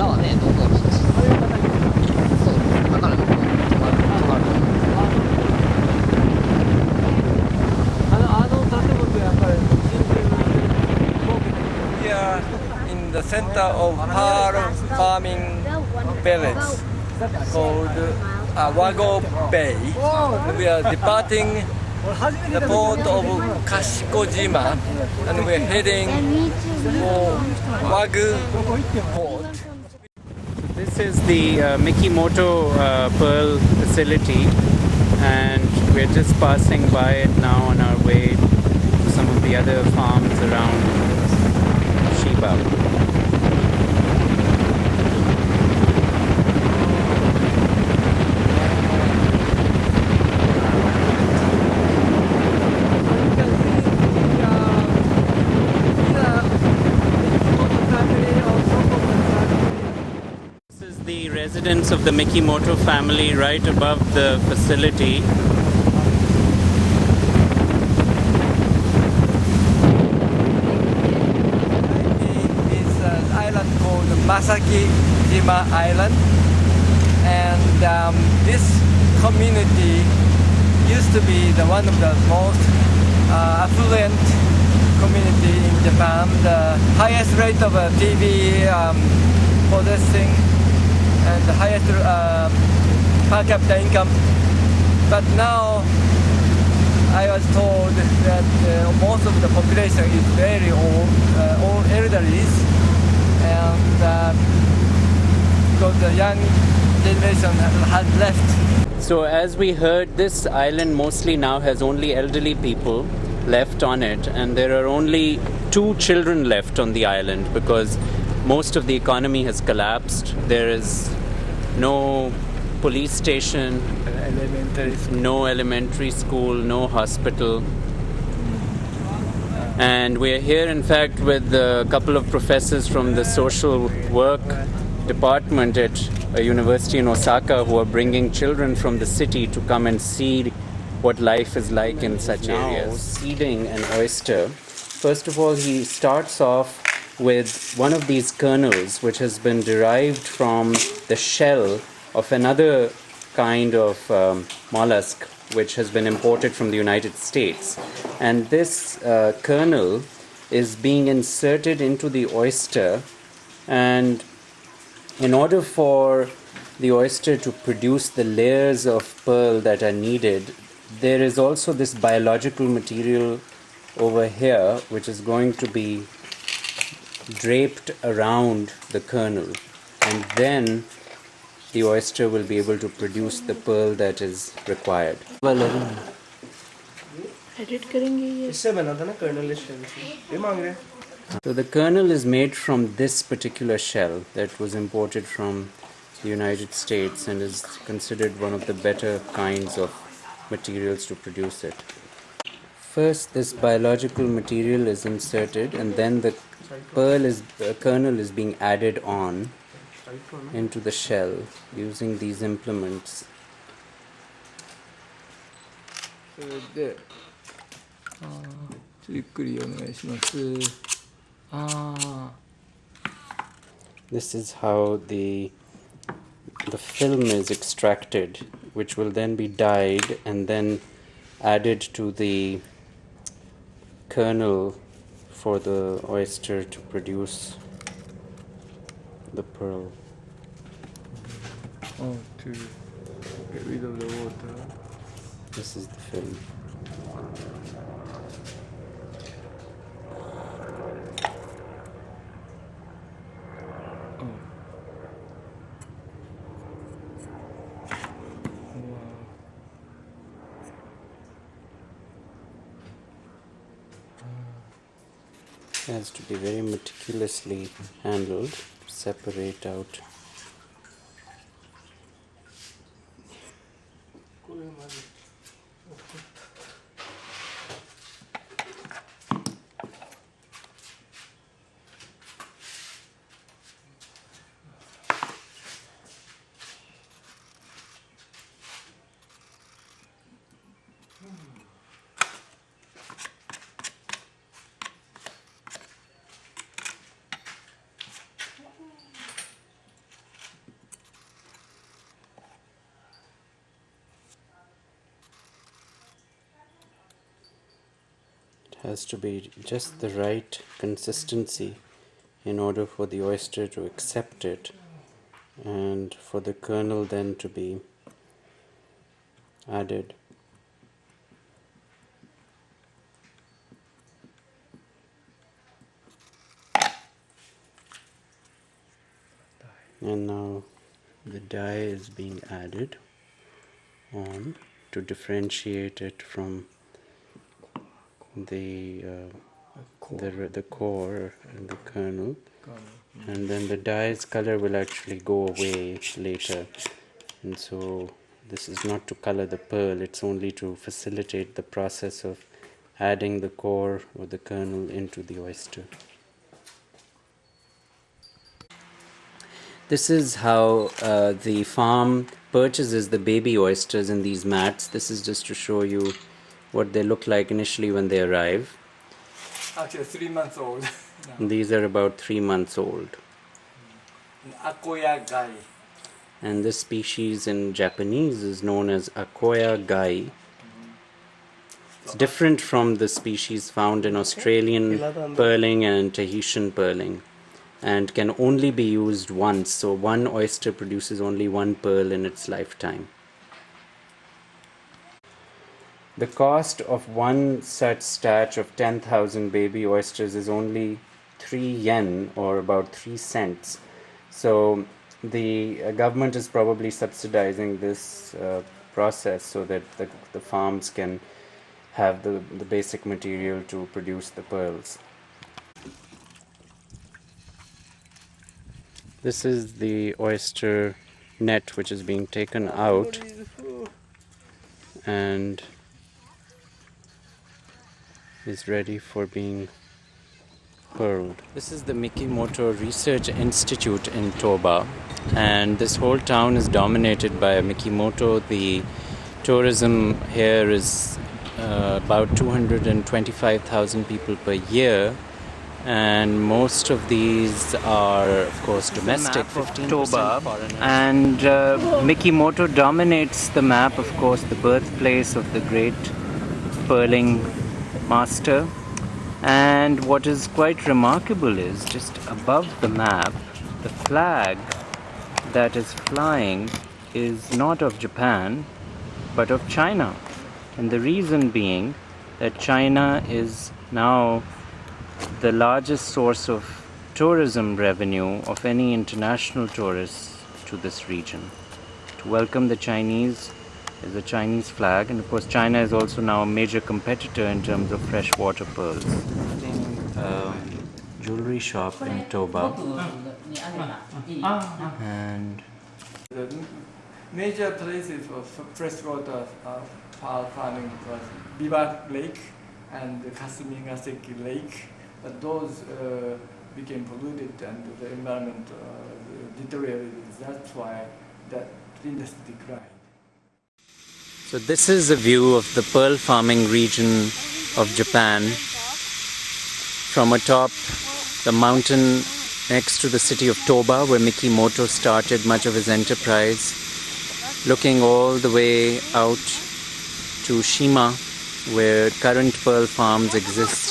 はね、どこにそうだからここに泊まる。We are in the center of pearl farming village called Wago Bay. We are departing the port of Kashikojima and we are heading for Wagu port. This is the Mikimoto pearl facility, and we're just passing by it now on our way to some of the other farms around Shiba. The residence of the Mikimoto family right above the facility. It's an island called Masakijima Island, and this community used to be one of the most affluent community in Japan, the highest rate of TV possessing and the highest per capita income. But now I was told that most of the population is very old, all elderly, and because the young generation has left. So as we heard, this island mostly now has only elderly people left on it, and there are only 2 children left on the island because most of the economy has collapsed. There is no police station, no elementary school, no hospital. And we're here, in fact, with a couple of professors from the social work department at a university in Osaka who are bringing children from the city to come and see what life is like in such areas. Seeding an oyster. First of all, he starts off with one of these kernels which has been derived from the shell of another kind of mollusk which has been imported from the United States. And this kernel is being inserted into the oyster, and in order for the oyster to produce the layers of pearl that are needed, there is also this biological material over here which is going to be draped around the kernel, and then the oyster will be able to produce the pearl that is required. So the kernel is made from this particular shell that was imported from the United States and is considered one of the better kinds of materials to produce it. First, this biological material is inserted, and then the kernel is being added on into the shell using these implements. This is how the film is extracted, which will then be dyed and then added to the kernel for the oyster to produce the pearl. To get rid of the water. This is the film. It has to be very meticulously handled to separate out. has to be just the right consistency in order for the oyster to accept it and for the kernel then to be added. And now the dye is being added on to differentiate it from the core and the kernel, and then the dye's color will actually go away later, and so this is not to color the pearl, it's only to facilitate the process of adding the core or the kernel into the oyster. This is how the farm purchases the baby oysters in these mats. This is just to show you what they look like initially when they arrive. Actually 3 months old. These are about 3 months old. Akoya gai. And this species in Japanese is known as Akoya gai. It's different from the species found in Australian pearling and Tahitian pearling, and can only be used once, so one oyster produces only one pearl in its lifetime. The cost of one such batch of 10,000 baby oysters is only 3 yen, or about 3 cents. So the government is probably subsidizing this process so that the farms can have the basic material to produce the pearls. This is the oyster net which is being taken out and is ready for being pearled. This is the Mikimoto Research Institute in Toba, and this whole town is dominated by Mikimoto. The tourism here is about 225,000 people per year, and most of these are of course domestic. 15% foreigners. And Mikimoto dominates the map, of course, the birthplace of the great pearling master. And what is quite remarkable is just above the map, the flag that is flying is not of Japan but of China, and the reason being that China is now the largest source of tourism revenue of any international tourists to this region. To welcome the Chinese is a Chinese flag, and of course China is also now a major competitor in terms of freshwater pearls. Jewelry shop in Toba, and The major places for freshwater pearl farming was Biwa Lake and the Kasumigaseki Lake, but those became polluted and the environment deteriorated. That's why that industry declined. so this is a view of the pearl farming region of Japan from atop the mountain next to the city of Toba, where Mikimoto started much of his enterprise, looking all the way out to Shima, where current pearl farms exist